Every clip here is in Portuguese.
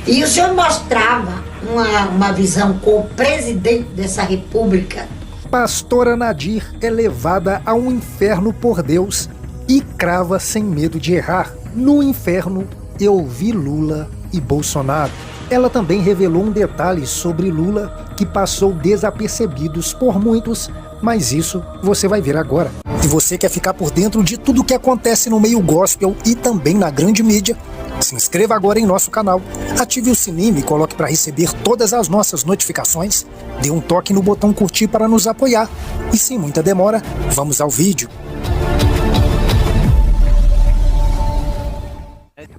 E o senhor mostrava uma visão com o presidente dessa república. Pastora Nadir é levada a um inferno por Deus e crava sem medo de errar: no inferno eu vi Lula e Bolsonaro. Ela também revelou um detalhe sobre Lula que passou desapercebidos por muitos, mas isso você vai ver agora. Se você quer ficar por dentro de tudo o que acontece no meio gospel e também na grande mídia, se inscreva agora em nosso canal, ative o sininho e coloque para receber todas as nossas notificações, dê um toque no botão curtir para nos apoiar e sem muita demora, vamos ao vídeo.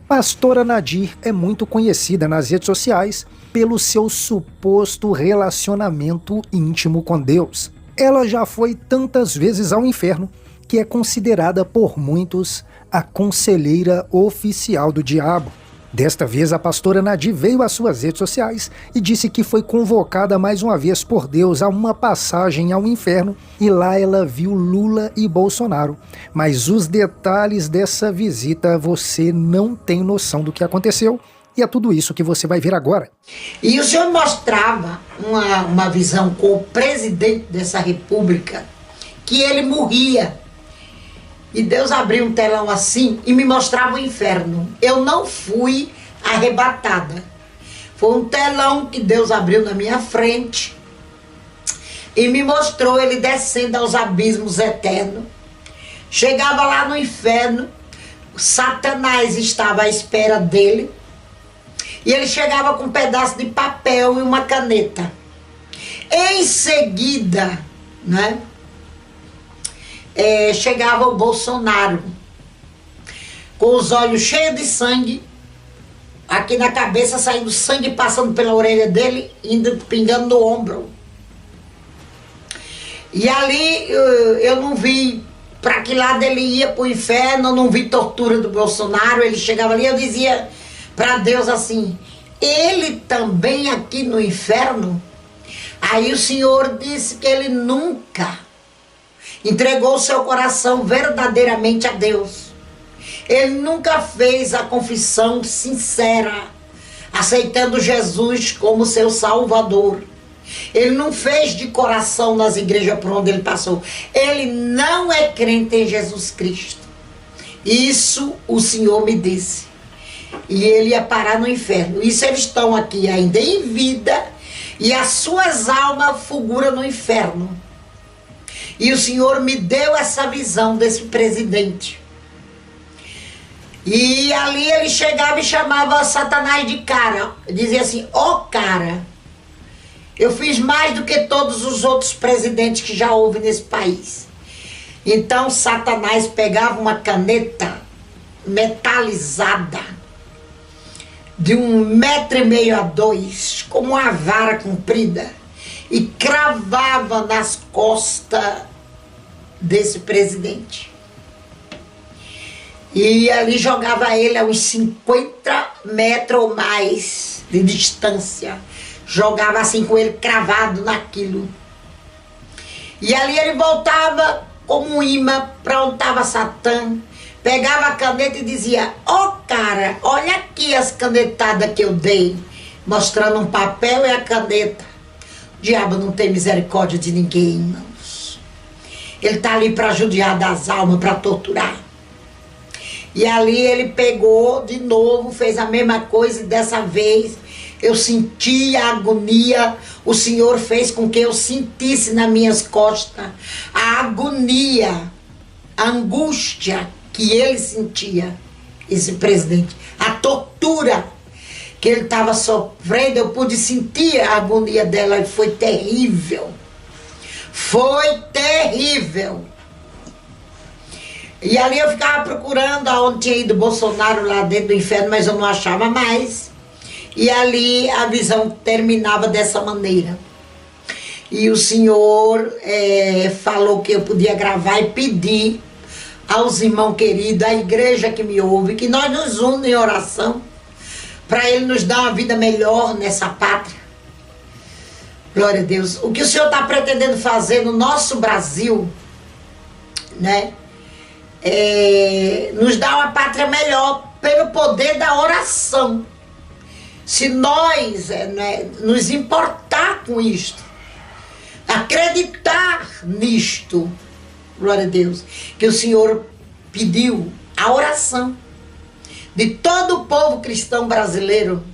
Pastora Nadir é muito conhecida nas redes sociais pelo seu suposto relacionamento íntimo com Deus. Ela já foi tantas vezes ao inferno que é considerada por muitos a conselheira oficial do diabo. Desta vez, a pastora Nadir veio às suas redes sociais e disse que foi convocada mais uma vez por Deus a uma passagem ao inferno e lá ela viu Lula e Bolsonaro. Mas os detalhes dessa visita você não tem noção do que aconteceu e é tudo isso que você vai ver agora. E o senhor mostrava uma visão com o presidente dessa república que ele morria. E Deus abriu um telão assim e me mostrava o inferno. Eu não fui arrebatada. Foi um telão que Deus abriu na minha frente e me mostrou ele descendo aos abismos eternos. Chegava lá no inferno, Satanás estava à espera dele e ele chegava com um pedaço de papel e uma caneta. Em seguida, né? Chegava o Bolsonaro com os olhos cheios de sangue, aqui na cabeça saindo sangue, passando pela orelha dele, indo pingando no ombro. E ali eu não vi para que lado ele ia, para o inferno, eu não vi tortura do Bolsonaro. Ele chegava ali, eu dizia para Deus assim: ele também aqui no inferno? Aí o Senhor disse que ele nunca entregou o seu coração verdadeiramente a Deus. Ele nunca fez a confissão sincera, aceitando Jesus como seu Salvador. Ele não fez de coração nas igrejas por onde ele passou. Ele não é crente em Jesus Cristo. Isso o Senhor me disse. E ele ia parar no inferno. Isso eles estão aqui ainda em vida e as suas almas fulguram no inferno. E o Senhor me deu essa visão desse presidente. E ali ele chegava e chamava Satanás de cara. Dizia assim: ó cara, eu fiz mais do que todos os outros presidentes que já houve nesse país. Então Satanás pegava uma caneta metalizada de 1,5 m a 2, como uma vara comprida, e cravava nas costas desse presidente. E ali jogava ele a uns 50 metros ou mais de distância. Jogava assim com ele cravado naquilo. E ali ele voltava como um imã para onde estava Satã. Pegava a caneta e dizia: ó cara, olha aqui as canetadas que eu dei. Mostrando um papel e a caneta. O diabo não tem misericórdia de ninguém, irmãos. Ele está ali para judiar das almas, para torturar. E ali ele pegou de novo, fez a mesma coisa, e dessa vez eu senti a agonia. O Senhor fez com que eu sentisse nas minhas costas a agonia, a angústia que ele sentia, esse presidente. A tortura que ele estava sofrendo, eu pude sentir a agonia dela e foi terrível. Foi terrível. E ali eu ficava procurando aonde tinha ido Bolsonaro lá dentro do inferno, mas eu não achava mais. E ali a visão terminava dessa maneira. E o Senhor falou que eu podia gravar e pedir aos irmãos queridos, à igreja que me ouve, que nós nos unamos em oração, para Ele nos dar uma vida melhor nessa pátria. Glória a Deus. O que o Senhor está pretendendo fazer no nosso Brasil, né? Nos dá uma pátria melhor pelo poder da oração. se nós nos importar com isto, acreditar nisto, glória a Deus, que o Senhor pediu a oração de todo o povo cristão brasileiro.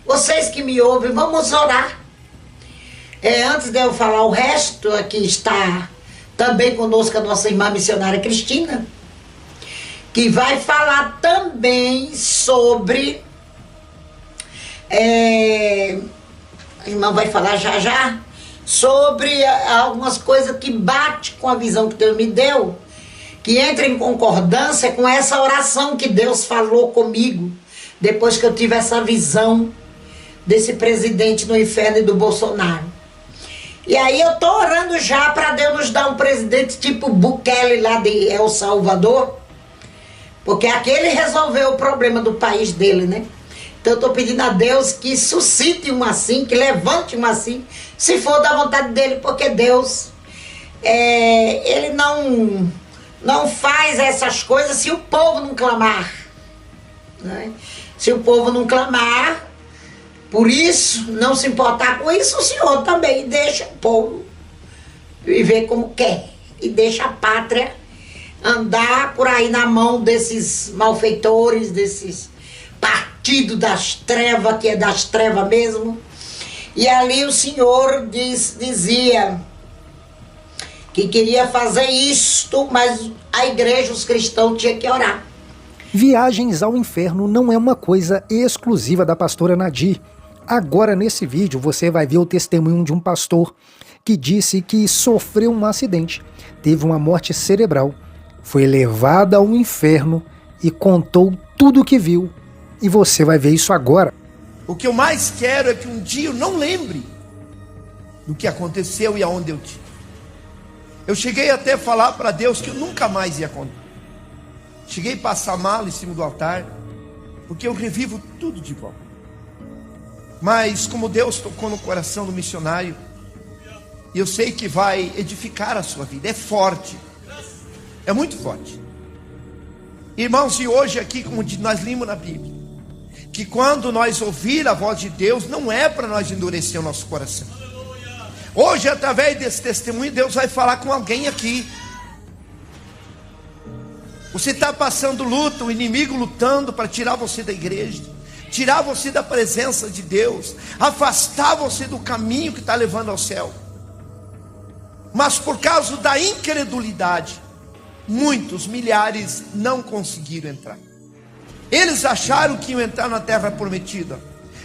Vocês que me ouvem, vamos orar. Antes de eu falar o resto, aqui está também conosco a nossa irmã missionária Cristina, que vai falar também sobre... a irmã vai falar já sobre algumas coisas que bate com a visão que Deus me deu, que entra em concordância com essa oração que Deus falou comigo, depois que eu tive essa visão desse presidente no inferno e do Bolsonaro. E aí eu tô orando já para Deus nos dar um presidente tipo Bukele lá de El Salvador, porque aquele resolveu o problema do país dele, né? Então eu estou pedindo a Deus que suscite um assim, que levante um assim, se for da vontade dele, porque Deus, ele não faz essas coisas se o povo não clamar, né? Se o povo não clamar, por isso, não se importar com isso, o Senhor também deixa o povo viver como quer, e deixa a pátria andar por aí na mão desses malfeitores, desses partido das trevas, que é das trevas mesmo. E ali o Senhor dizia que queria fazer isto, mas a igreja, os cristãos, tinham que orar. Viagens ao inferno não é uma coisa exclusiva da pastora Nadir. Agora nesse vídeo você vai ver o testemunho de um pastor que disse que sofreu um acidente, teve uma morte cerebral, foi levado ao inferno e contou tudo o que viu. E você vai ver isso agora. O que eu mais quero é que um dia eu não lembre do que aconteceu e aonde eu tive. Eu cheguei até a falar para Deus que eu nunca mais ia contar. Cheguei a passar mal em cima do altar, porque eu revivo tudo de volta. Mas como Deus tocou no coração do missionário, e eu sei que vai edificar a sua vida, é forte, é muito forte. Irmãos, e hoje aqui, como nós lemos na Bíblia, que quando nós ouvir a voz de Deus, não é para nós endurecer o nosso coração. Hoje, através desse testemunho, Deus vai falar com alguém aqui. Você está passando luta, o inimigo lutando para tirar você da igreja, tirar você da presença de Deus, afastar você do caminho que está levando ao céu. Mas por causa da incredulidade, muitos, milhares, não conseguiram entrar. Eles acharam que iam entrar na terra prometida,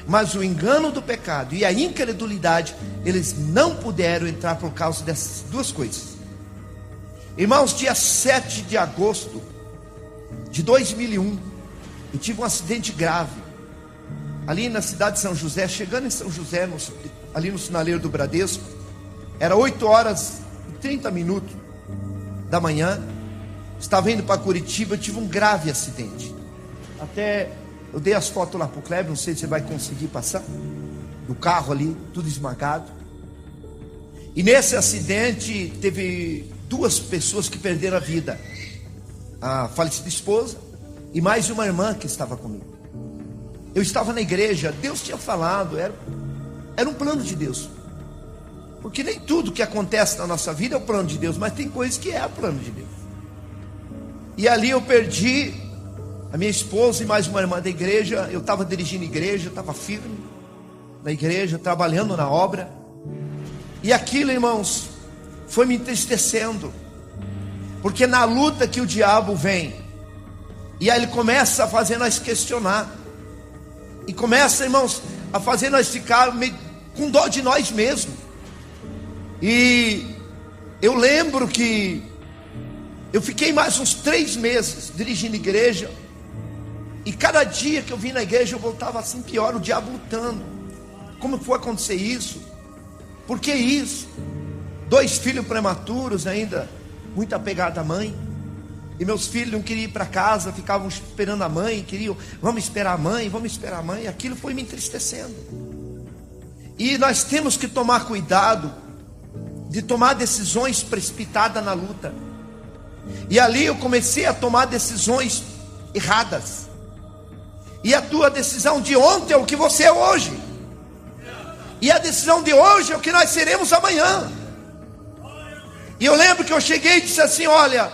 mas o engano do pecado e a incredulidade, eles não puderam entrar por causa dessas duas coisas. Irmãos, dia 7 de agosto de 2001, eu tive um acidente grave, ali na cidade de São José, chegando em São José, ali no sinaleiro do Bradesco, era 8h30 da manhã, estava indo para Curitiba, eu tive um grave acidente. Até eu dei as fotos lá para o Kleber, não sei se você vai conseguir passar, do carro ali, tudo esmagado. E nesse acidente teve 2 pessoas que perderam a vida, a falecida esposa e mais uma irmã que estava comigo. Eu estava na igreja, Deus tinha falado, era um plano de Deus, porque nem tudo que acontece na nossa vida é o plano de Deus, mas tem coisas que é o plano de Deus. E ali eu perdi a minha esposa e mais uma irmã da igreja. Eu estava dirigindo a igreja, estava firme na igreja, trabalhando na obra, e aquilo, irmãos, foi me entristecendo, porque na luta que o diabo vem, e aí ele começa a fazer nós questionar, e começa, irmãos, a fazer nós ficar meio com dó de nós mesmos. E eu lembro que eu fiquei mais uns 3 meses dirigindo igreja, e cada dia que eu vim na igreja eu voltava assim pior, o diabo lutando. Como foi acontecer isso? Por que isso? 2 filhos prematuros ainda, muito apegado à mãe, e meus filhos não queriam ir para casa, ficavam esperando a mãe, queriam, vamos esperar a mãe, vamos esperar a mãe. Aquilo foi me entristecendo. E nós temos que tomar cuidado de tomar decisões precipitadas na luta. E ali eu comecei a tomar decisões erradas. E a tua decisão de ontem é o que você é hoje. E a decisão de hoje é o que nós seremos amanhã. E eu lembro que eu cheguei e disse assim: olha,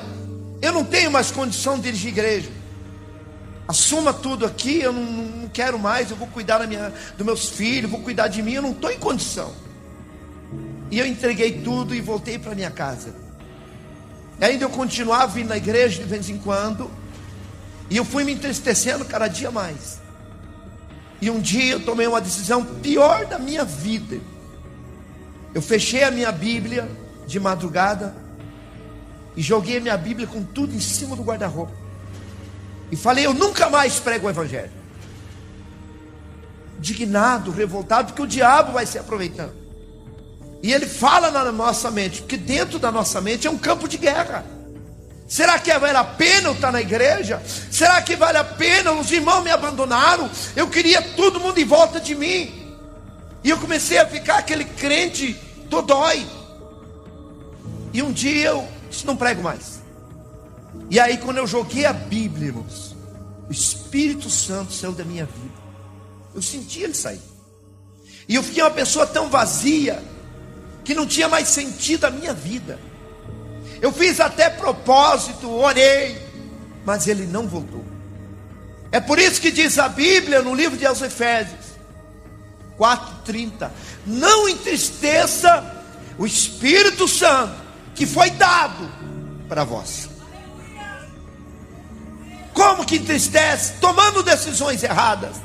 eu não tenho mais condição de dirigir igreja. Assuma tudo aqui, eu não quero mais, eu vou cuidar dos meus filhos, vou cuidar de mim, eu não estou em condição. E eu entreguei tudo e voltei para minha casa. E ainda eu continuava vindo na igreja de vez em quando. E eu fui me entristecendo cada dia mais. E um dia eu tomei uma decisão pior da minha vida. Eu fechei a minha Bíblia de madrugada e joguei a minha Bíblia com tudo em cima do guarda-roupa. E falei: eu nunca mais prego o evangelho. Indignado, revoltado, porque o diabo vai se aproveitando. E ele fala na nossa mente, porque dentro da nossa mente é um campo de guerra. Será que vale a pena eu estar na igreja? Será que vale a pena? Os irmãos me abandonaram. Eu queria todo mundo em volta de mim. E eu comecei a ficar aquele crente dodói. E um dia eu disse: não prego mais. E aí, quando eu joguei a Bíblia, irmãos, o Espírito Santo saiu da minha vida. Eu senti ele sair. E eu fiquei uma pessoa tão vazia que não tinha mais sentido a minha vida. Eu fiz até propósito, orei, mas ele não voltou. É por isso que diz a Bíblia no livro de Efésios 4:30: não entristeça o Espírito Santo que foi dado para vós. Como que entristece? Tomando decisões erradas,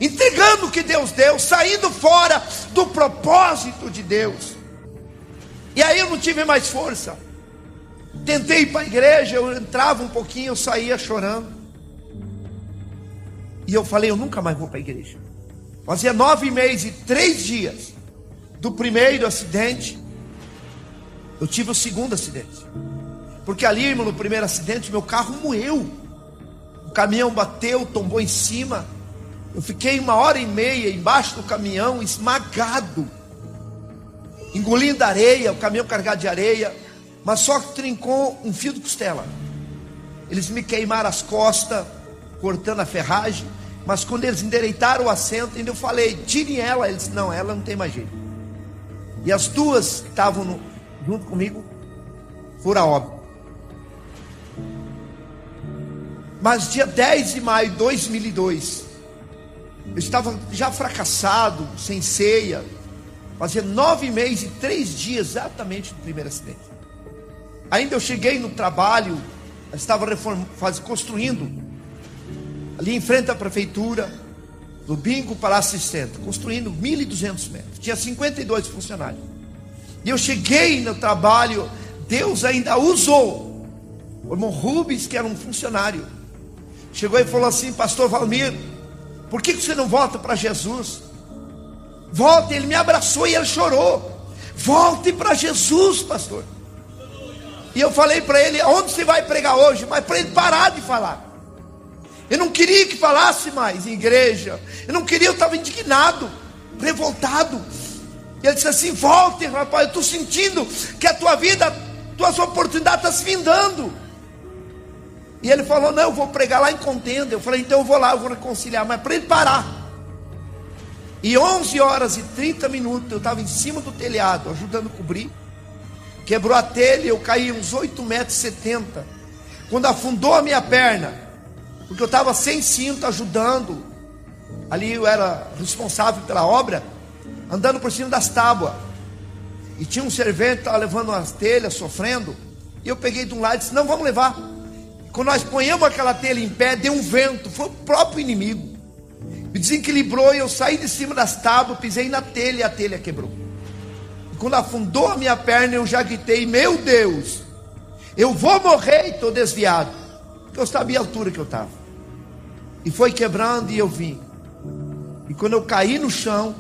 entregando o que Deus deu, saindo fora do propósito de Deus. E aí eu não tive mais força. Tentei ir para a igreja, eu entrava um pouquinho, eu saía chorando. E eu falei: eu nunca mais vou para a igreja. Fazia 9 meses e 3 dias do primeiro acidente. Eu tive o segundo acidente. Porque ali, irmão, no primeiro acidente, meu carro moeu. O caminhão bateu, tombou em cima. Eu fiquei 1h30 embaixo do caminhão, esmagado, engolindo areia, o caminhão carregado de areia. Mas só que trincou um fio de costela. Eles me queimaram as costas, cortando a ferragem. Mas quando eles endireitaram o assento, ainda eu falei: tirem ela. Eles: não, ela não tem mais jeito. E as duas que estavam junto comigo foram a óbito. Mas dia 10 de maio de 2002, eu estava já fracassado, sem ceia. Fazia 9 meses e 3 dias exatamente do primeiro acidente. Ainda eu cheguei no trabalho, eu estava construindo, ali em frente à prefeitura, do Bingo Palácio Centro, construindo 1.200 metros. Tinha 52 funcionários. E eu cheguei no trabalho, Deus ainda usou o irmão Rubens, que era um funcionário. Chegou e falou assim: pastor Valmir, por que você não volta para Jesus? Volta. Ele me abraçou e ele chorou: volte para Jesus, pastor. E eu falei para ele: onde você vai pregar hoje? Mas para ele parar de falar. Eu não queria que falasse mais em igreja. Eu não queria, eu estava indignado, revoltado. E ele disse assim: volte, rapaz, eu estou sentindo que a tua vida, tuas oportunidades estão se findando. E ele falou: não, eu vou pregar lá em Contenda. Eu falei: então eu vou lá, eu vou reconciliar. Mas para ele parar. E 11h30 eu estava em cima do telhado, ajudando a cobrir. Quebrou a telha, eu caí uns 8,70 metros. Quando afundou a minha perna, porque eu estava sem cinto, ajudando. Ali eu era responsável pela obra, andando por cima das tábuas. E tinha um servente que estava levando as telhas, sofrendo. E eu peguei de um lado e disse: não, vamos levar. E quando nós ponhamos aquela telha em pé, deu um vento, foi o próprio inimigo. Me desequilibrou e eu saí de cima das tábuas, pisei na telha e a telha quebrou. E quando afundou a minha perna, eu já gritei: meu Deus, eu vou morrer, e estou desviado. Porque eu sabia a altura que eu estava. E foi quebrando e eu vim. E quando eu caí no chão,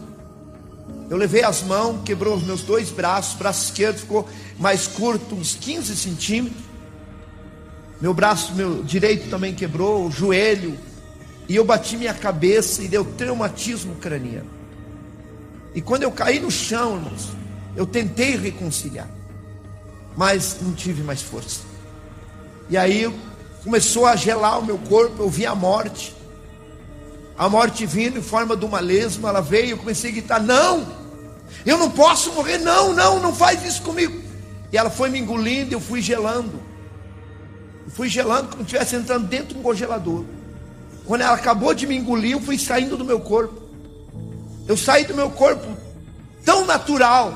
eu levei as mãos, quebrou os meus 2 braços. O braço esquerdo ficou mais curto, uns 15 centímetros. Meu braço, meu direito também quebrou, o joelho. E eu bati minha cabeça e deu traumatismo craniano. E quando eu caí no chão, irmãos, eu tentei reconciliar, mas não tive mais força. E aí começou a gelar o meu corpo, eu vi a morte. A morte vindo em forma de uma lesma, ela veio, eu comecei a gritar: não, eu não posso morrer, não faz isso comigo. E ela foi me engolindo, eu fui gelando. Eu fui gelando como se estivesse entrando dentro de um congelador. Quando ela acabou de me engolir, eu fui saindo do meu corpo. Eu saí do meu corpo tão natural,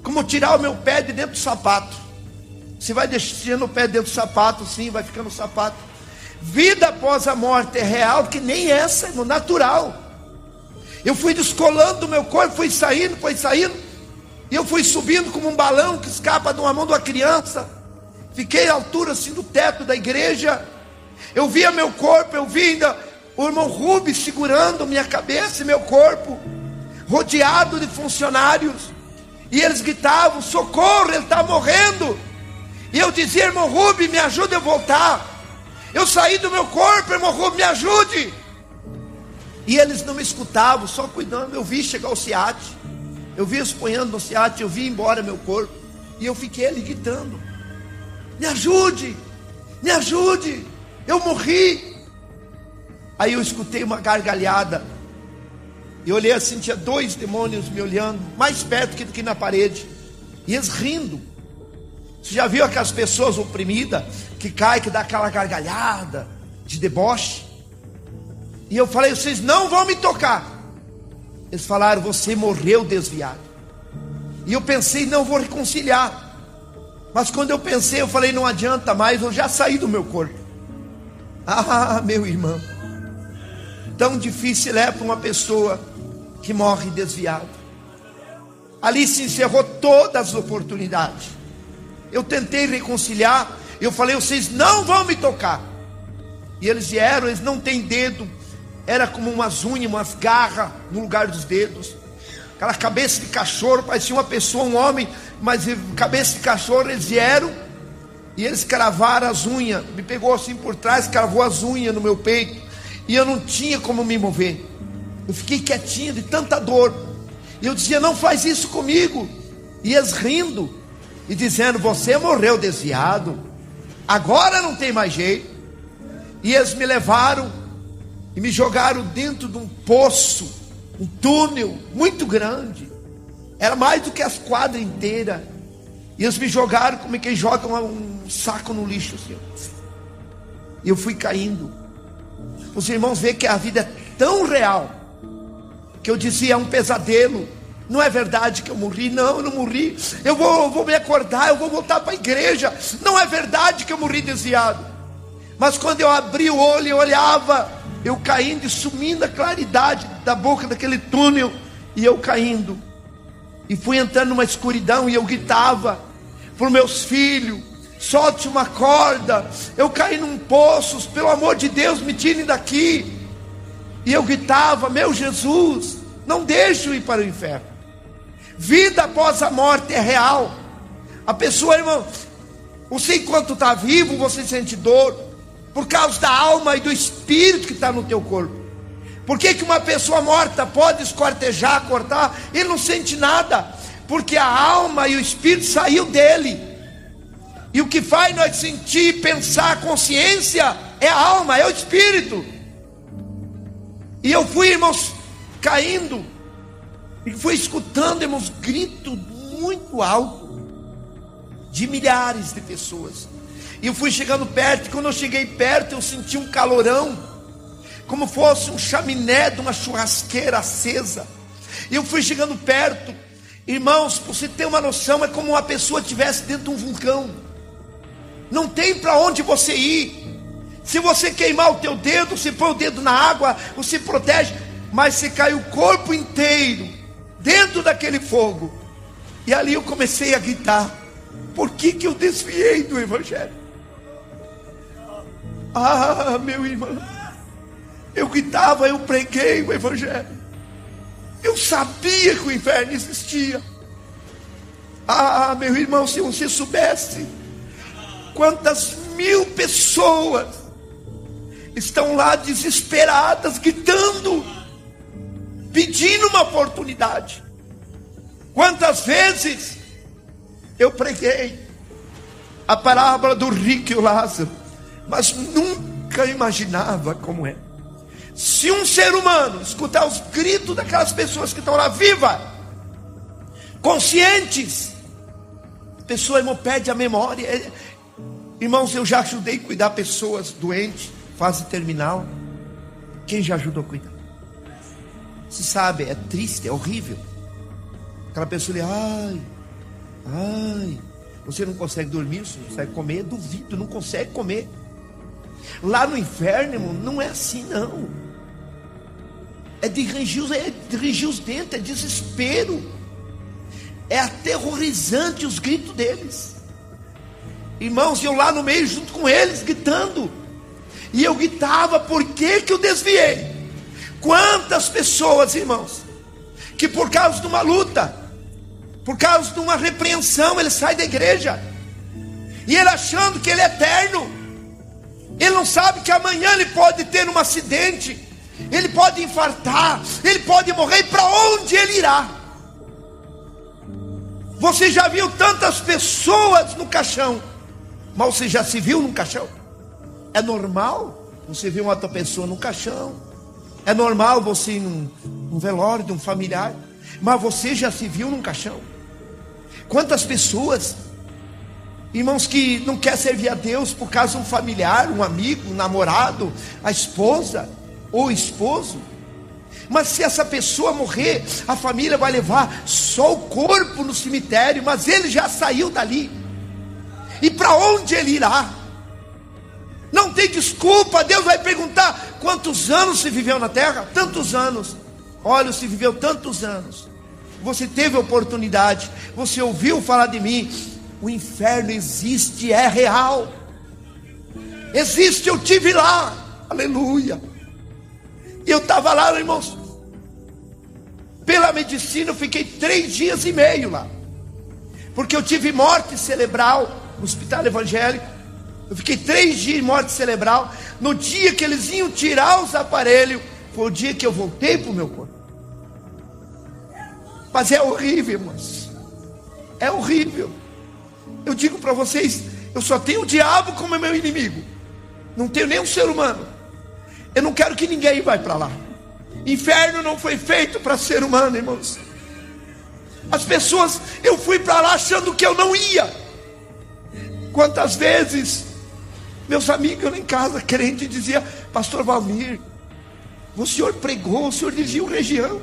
como tirar o meu pé de dentro do sapato. Você vai deixando o pé dentro do sapato, sim, vai ficando o sapato. Vida após a morte é real, que nem essa, irmão, natural. Eu fui descolando do meu corpo, foi saindo, e eu fui subindo como um balão que escapa de uma mão de uma criança. Fiquei à altura assim do teto da igreja. Eu via meu corpo, eu vi ainda o irmão Rubens segurando minha cabeça e meu corpo, rodeado de funcionários, e eles gritavam: socorro, ele está morrendo. E eu dizia: irmão Rubens, me ajuda a voltar. Eu saí do meu corpo, irmão Rubens, me ajude. E eles não me escutavam, só cuidando. Eu vi chegar o SEAT, eu vi esponhando no SEAT, eu vi embora meu corpo, e eu fiquei ali gritando: me ajude, eu morri. Aí eu escutei uma gargalhada, e olhei assim, tinha 2 demônios me olhando, mais perto do que na parede, e eles rindo. Você já viu aquelas pessoas oprimidas, que cai, que dá aquela gargalhada de deboche? E eu falei: vocês não vão me tocar. Eles falaram: você morreu desviado. E eu pensei: não vou reconciliar. Mas quando eu pensei, eu falei: não adianta mais, eu já saí do meu corpo. Ah, meu irmão, tão difícil é para uma pessoa que morre desviado. Ali se encerrou todas as oportunidades. Eu tentei reconciliar, eu falei: vocês não vão me tocar. E eles vieram, eles não têm dedo, era como umas unhas, umas garras no lugar dos dedos, aquela cabeça de cachorro, parecia uma pessoa, um homem, mas cabeça de cachorro. Eles vieram e eles cravaram as unhas, me pegou assim por trás, cravou as unhas no meu peito, e eu não tinha como me mover. Eu fiquei quietinho de tanta dor, e eu dizia: não faz isso comigo. E eles rindo e dizendo: você morreu desviado, agora não tem mais jeito. E eles me levaram e me jogaram dentro de um poço, um túnel muito grande, era mais do que as quadras inteiras. E eles me jogaram como quem joga um saco no lixo assim. E eu fui caindo. Os irmãos veem que a vida é tão real, que eu dizia: é um pesadelo. Não é verdade que eu morri? Não, eu não morri. Eu vou me acordar, eu vou voltar para a igreja. Não é verdade que eu morri desviado. Mas quando eu abri o olho e olhava, eu caindo e sumindo a claridade da boca daquele túnel, e eu caindo, e fui entrando numa escuridão, e eu gritava para os meus filhos: solte uma corda. Eu caí num poço, pelo amor de Deus, me tirem daqui. E eu gritava: meu Jesus, não deixe eu ir para o inferno. Vida após a morte é real. A pessoa, irmão, você enquanto está vivo, você sente dor, por causa da alma e do espírito que está no teu corpo. Por que uma pessoa morta pode esquartejar, cortar? Ele não sente nada, porque a alma e o espírito saiu dele. E o que faz nós sentir, pensar, a consciência é a alma, é o espírito. E eu fui, irmãos, caindo, e fui escutando, irmãos, gritos muito alto de milhares de pessoas. E eu fui chegando perto, e quando eu cheguei perto, eu senti um calorão, como fosse um chaminé de uma churrasqueira acesa. E eu fui chegando perto, irmãos, para você ter uma noção, é como uma pessoa estivesse dentro de um vulcão. Não tem para onde você ir. Se você queimar o teu dedo, você põe o dedo na água, você protege, mas você cai o corpo inteiro dentro daquele fogo. E ali eu comecei a gritar: por que eu desviei do evangelho? Ah, meu irmão, eu gritava, eu preguei o evangelho, eu sabia que o inferno existia. Ah, meu irmão, se você soubesse quantas mil pessoas estão lá desesperadas, gritando, pedindo uma oportunidade. Quantas vezes eu preguei a parábola do rico e o Lázaro, mas nunca imaginava como é. Se um ser humano escutar os gritos daquelas pessoas que estão lá vivas, conscientes, a pessoa, irmão, perde a memória. Irmãos, eu já ajudei a cuidar pessoas doentes, fase terminal. Quem já ajudou a cuidar? Você sabe, é triste, é horrível. Aquela pessoa ali, ai, você não consegue dormir, você não consegue comer, duvido, não consegue comer. Lá no inferno, irmão, não é assim não. É de rangir os dentes, é desespero. É aterrorizante os gritos deles. Irmãos, eu lá no meio junto com eles, gritando. E eu gritava, por que eu desviei? Quantas pessoas, irmãos, que por causa de uma luta, por causa de uma repreensão, ele sai da igreja, e ele achando que ele é eterno, ele não sabe que amanhã ele pode ter um acidente, ele pode infartar, ele pode morrer, e para onde ele irá? Você já viu tantas pessoas no caixão, mas você já se viu num caixão? É normal você ver uma outra pessoa no caixão, é normal você ir num velório de um familiar, mas você já se viu num caixão? Quantas pessoas, irmãos, que não quer servir a Deus por causa de um familiar, um amigo, um namorado, a esposa ou o esposo, mas se essa pessoa morrer, a família vai levar só o corpo no cemitério, mas ele já saiu dali, e para onde ele irá? Não tem desculpa. Deus vai perguntar: quantos anos você viveu na terra? Tantos anos. Olha, você viveu tantos anos, você teve oportunidade, você ouviu falar de mim. O inferno existe, é real, existe, eu tive lá, aleluia. E eu estava lá, irmãos, pela medicina eu fiquei 3 dias e meio lá, porque eu tive morte cerebral no hospital evangélico. Eu fiquei 3 dias em morte cerebral. No dia que eles iam tirar os aparelhos, foi o dia que eu voltei para o meu corpo. Mas é horrível, irmãos, é horrível. Eu digo para vocês, eu só tenho o diabo como meu inimigo, não tenho nenhum ser humano. Eu não quero que ninguém vá para lá. Inferno não foi feito para ser humano, irmãos. As pessoas, eu fui para lá achando que eu não ia. Quantas vezes meus amigos lá em casa, crente, dizia: pastor Valmir, o senhor pregou, o senhor dirigiu região,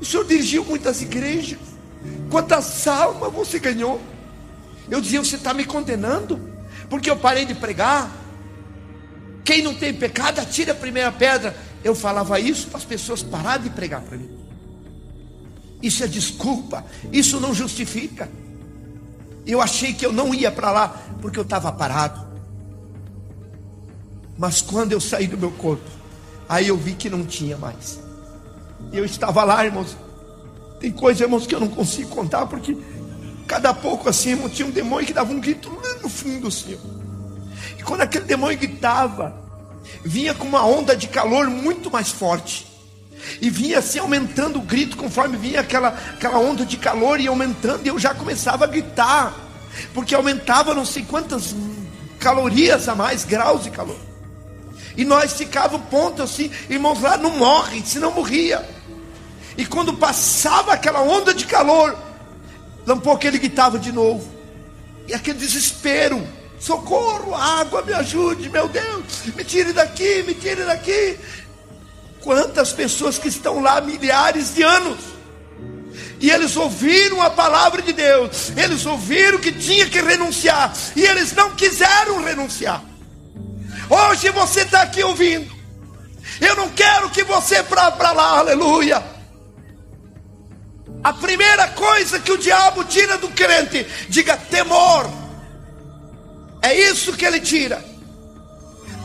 o senhor dirigiu muitas igrejas, quantas almas você ganhou? Eu dizia: você está me condenando porque eu parei de pregar? Quem não tem pecado, atire a primeira pedra. Eu falava isso para as pessoas pararem de pregar para mim. Isso é desculpa, isso não justifica. Eu achei que eu não ia para lá porque eu estava parado. Mas quando eu saí do meu corpo, aí eu vi que não tinha mais. Eu estava lá, irmãos. Tem coisas, irmãos, que eu não consigo contar, porque cada pouco assim, irmão, tinha um demônio que dava um grito lá no fundo, Senhor. E quando aquele demônio gritava, vinha com uma onda de calor muito mais forte, e vinha assim aumentando o grito, conforme vinha aquela onda de calor, e aumentando, e eu já começava a gritar, porque aumentava não sei quantas calorias a mais, graus de calor. E nós ficávamos ponto assim, irmãos, lá não morre, senão morria. E quando passava aquela onda de calor, um pouco ele gritava de novo, e aquele desespero: socorro, água, me ajude, meu Deus, me tire daqui, me tire daqui. Quantas pessoas que estão lá há milhares de anos, e eles ouviram a palavra de Deus, eles ouviram que tinha que renunciar, e eles não quiseram renunciar. Hoje você está aqui ouvindo, eu não quero que você para lá, aleluia. A primeira coisa que o diabo tira do crente, diga: temor. É isso que ele tira.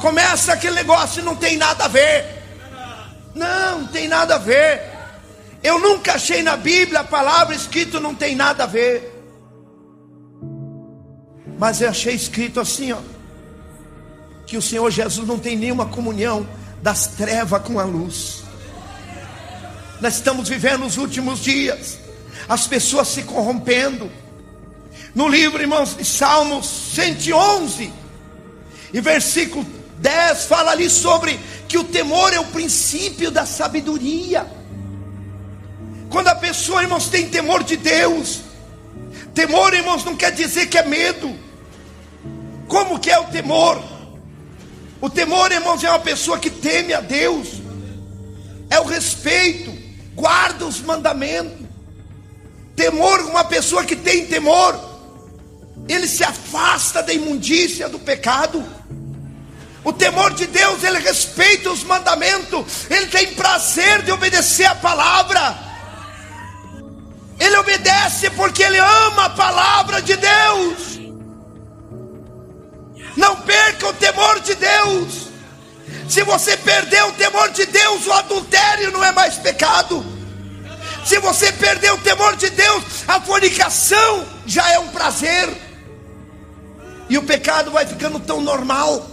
Começa aquele negócio, não tem nada a ver. Não tem nada a ver. Eu nunca achei na Bíblia a palavra escrito não tem nada a ver. Mas eu achei escrito assim, ó, que o Senhor Jesus não tem nenhuma comunhão das trevas com a luz. Nós estamos vivendo os últimos dias, as pessoas se corrompendo. No livro, irmãos, de Salmos 111, e versículo 10, fala ali sobre que o temor é o princípio da sabedoria. Quando a pessoa, irmãos, tem temor de Deus, temor, irmãos, não quer dizer que é medo. Como que é o temor? O temor, irmãos, é uma pessoa que teme a Deus, é o respeito, guarda os mandamentos. Temor, uma pessoa que tem temor, ele se afasta da imundícia do pecado. O temor de Deus, ele respeita os mandamentos, ele tem prazer de obedecer a palavra. Ele obedece porque ele ama a palavra de Deus. Não perca o temor de Deus. Se você perder o temor de Deus, o adultério não é mais pecado. Se você perder o temor de Deus, a fornicação já é um prazer. E o pecado vai ficando tão normal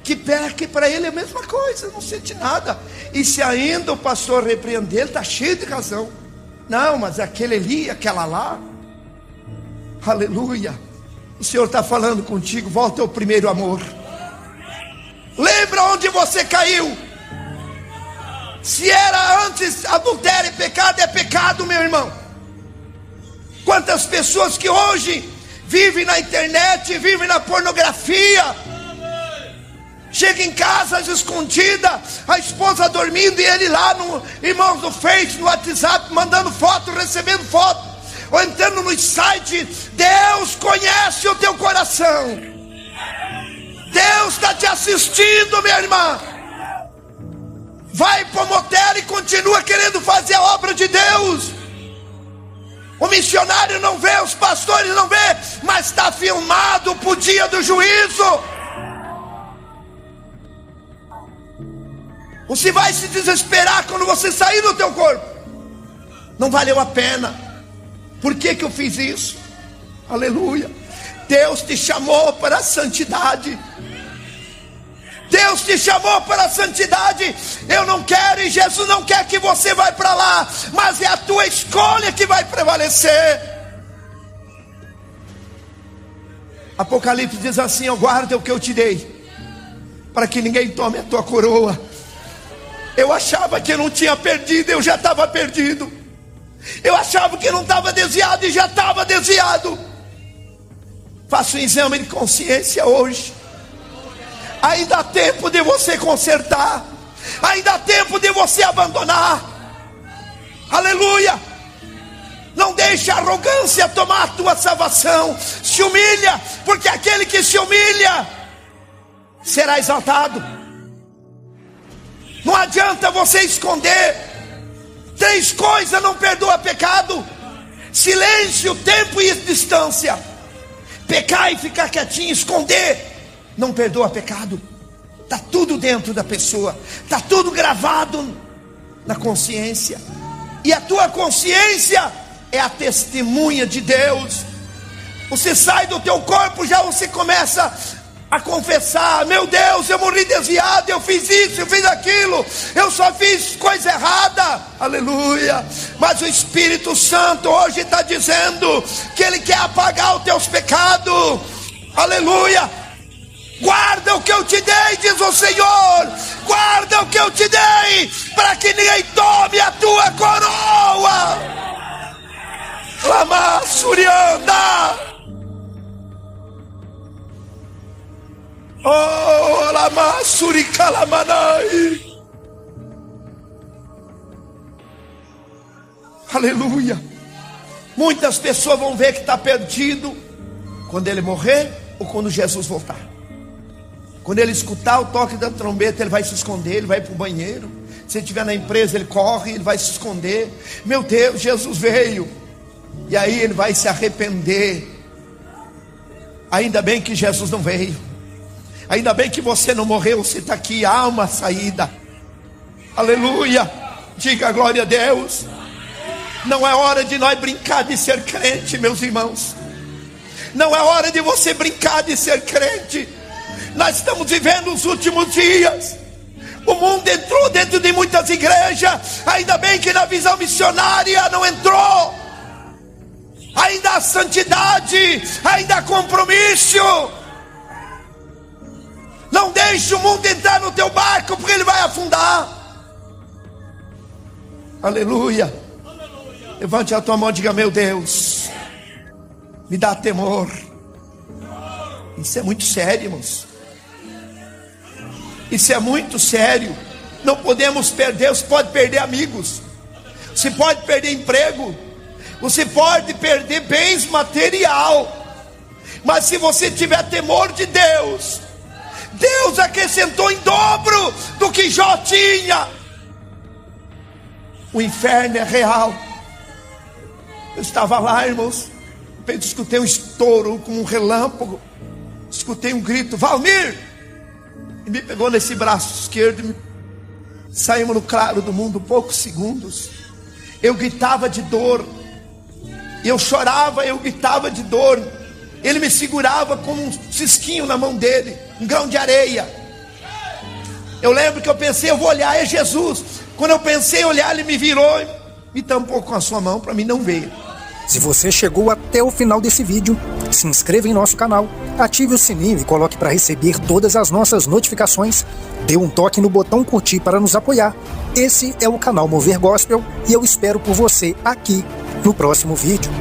que para ele é a mesma coisa, não sente nada. E se ainda o pastor repreender, ele está cheio de razão. Não, mas aquele ali, aquela lá, aleluia. O Senhor está falando contigo, volta ao primeiro amor. Lembra onde você caiu. Se era antes adultério é pecado, meu irmão. Quantas pessoas que hoje vivem na internet, vivem na pornografia. Chega em casa às escondidas, a esposa dormindo e ele lá no, irmãos, no Face, no WhatsApp, mandando foto, recebendo foto, ou entrando no site. Deus conhece o teu coração. Deus está te assistindo, minha irmã. Vai para o motel e continua querendo fazer a obra de Deus. O missionário não vê, os pastores não vê, mas está filmado para o dia do juízo. Você vai se desesperar quando você sair do teu corpo. Não valeu a pena. Por que eu fiz isso? Aleluia. Deus te chamou para a santidade. Deus te chamou para a santidade. Eu não quero, e Jesus não quer que você vá para lá, mas é a tua escolha que vai prevalecer. Apocalipse diz assim: ó, guarda o que eu te dei, para que ninguém tome a tua coroa. Eu achava que eu não tinha perdido, eu já estava perdido. Eu achava que não estava desviado e já estava desviado. Faça um exame de consciência hoje. Ainda há tempo de você consertar. Ainda há tempo de você abandonar. Aleluia. Não deixe a arrogância tomar a tua salvação. Se humilha, porque aquele que se humilha será exaltado. Não adianta você esconder. 3 coisas não perdoa pecado: silêncio, tempo e distância. Pecar e ficar quietinho, esconder, não perdoa pecado. Está tudo dentro da pessoa, está tudo gravado na consciência. E a tua consciência é a testemunha de Deus. Você sai do teu corpo, já você começa a confessar: meu Deus, eu morri desviado, eu fiz isso, eu fiz aquilo, eu só fiz coisa errada. Aleluia. Mas o Espírito Santo hoje está dizendo que Ele quer apagar os teus pecados. Aleluia. Guarda o que eu te dei, diz o Senhor. Guarda o que eu te dei, para que ninguém tome a tua coroa. Lama Surianda. Oh, Lama Suricalamanai. Aleluia. Muitas pessoas vão ver que está perdido quando ele morrer ou quando Jesus voltar. Quando ele escutar o toque da trombeta, ele vai se esconder, ele vai para o banheiro. Se ele estiver na empresa, ele corre, ele vai se esconder. Meu Deus, Jesus veio. E aí ele vai se arrepender. Ainda bem que Jesus não veio. Ainda bem que você não morreu, você está aqui, há uma saída. Aleluia. Diga glória a Deus. Não é hora de nós brincar de ser crente, meus irmãos. Não é hora de você brincar de ser crente. Nós estamos vivendo os últimos dias. O mundo entrou dentro de muitas igrejas. Ainda bem que na visão missionária não entrou. Ainda há santidade, ainda há compromisso. Não deixe o mundo entrar no teu barco, porque ele vai afundar. Aleluia. Levante a tua mão e diga: meu Deus, me dá temor. Isso é muito sério, irmãos. Isso é muito sério. Não podemos perder. Você pode perder amigos, você pode perder emprego, você pode perder bens material, mas se você tiver temor de Deus, Deus acrescentou em dobro do que Jó tinha. O inferno é real. Eu estava lá, irmãos, eu escutei um estouro como um relâmpago, escutei um grito: Valmir! E me pegou nesse braço esquerdo. Saímos no claro do mundo, poucos segundos. Eu gritava de dor, eu chorava, eu gritava de dor. Ele me segurava como um cisquinho na mão dele, um grão de areia. Eu lembro que eu pensei: eu vou olhar, é Jesus. Quando eu pensei em olhar, ele me virou e me tampou com a sua mão para mim não ver. Se você chegou até o final desse vídeo, se inscreva em nosso canal, ative o sininho e coloque para receber todas as nossas notificações. Dê um toque no botão curtir para nos apoiar. Esse é o canal Mover Gospel e eu espero por você aqui no próximo vídeo.